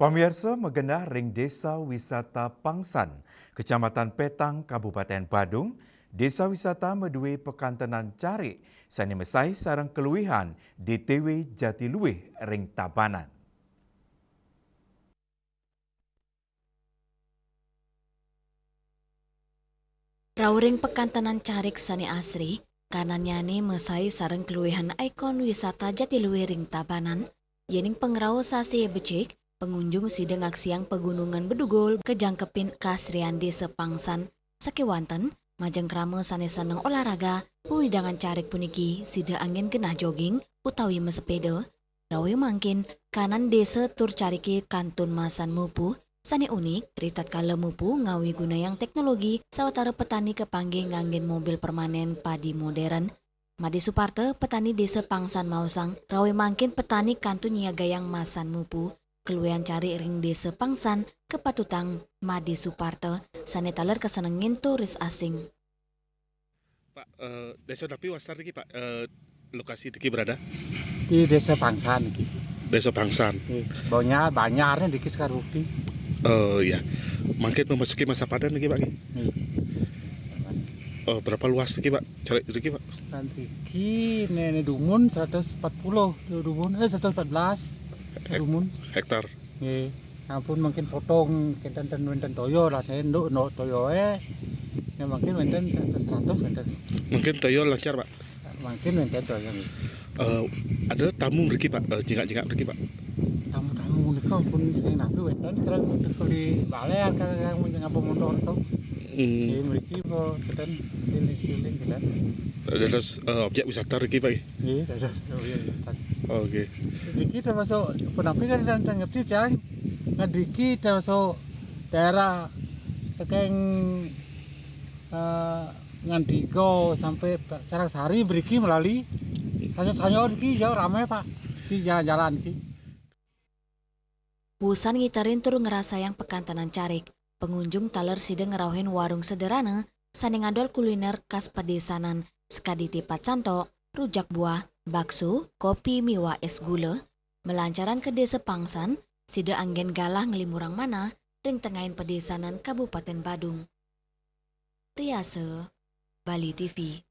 Pemirsa mengenah ring desa wisata Pangsan, Kecamatan Petang, Kabupaten Badung, desa wisata medue pekantenan carik, sani mesai sarang keluihan DTW Jatiluwih ring Tabanan. Rauring pekantanan carik sani asri, kananyane mesai sareng keluihan ikon wisata Jatiluwih ring Tabanan, yening pengrau sasi becik, pengunjung sideng aksiang pegunungan bedugul kejangkepin keasrian desa Pangsan, sakewanten, majeng krama sane seneng olahraga, puwidangan carik puniki sida angin genah jogging, utawi mesepeda, rawe mangkin kanan desa tur cariki kantun masan mupuh, sani unik, ritat kala mupu ngawi gunayang teknologi sawetara petani kepanggih nganggen mobil permanen padi modern. Madi Suparte, petani desa Pangsan Mausang, rawe mangkin petani kantun gayang masan mupu, keluyan cari ring desa Pangsan, kepatutang Madi Suparte, sane taler kesenengin turis asing. Pak, desa tapi wasar iki Pak, lokasi iki berada Di desa Pangsan iki. desa Bangsan. Banyaknya dikit sekarang di. Oh iya, makin memasuki masa panen iki Pak. Nih. Berapa luas iki Pak? Cari iki Pak. Dan iki nenek dumun 140 dumun 114 dumun. Hektar. Nih. Ampun mungkin potong kita wenten toyo lah saya nduk no toyo ya mungkin wenten 100 wenten. Mungkin toyo lancar Pak. Mungkin wenten toyo. Ada tamu iki Pak, jingak-jingak iki Pak. Tamu niku pun saya nabi wenten sekarang di balai kan ngapa motor itu. Ini mriki po kita siling kita. Terus objek wisata iki Pak. Iya, ada. Oke. Diki termasuk penampilan dan ngerti kan ngadiki termasuk daerah tekeng ngandiko sampai Sarangsari beriki melalui hanya diki jauh ramai Pak di jalan-jalan ki. Wusan ngitarin tur ngerasa yang pekantanan carik, pengunjung taler sideng ngerauhin warung sederhana, sani ngadol kuliner khas pedesanan, sekaditi pacanto, rujak buah, bakso, kopi miwa es gula, melancaran ke desa Pangsan, sida anggen galah ngelimurang mana, ring tengahin pedesanan Kabupaten Badung. Riase, Bali TV.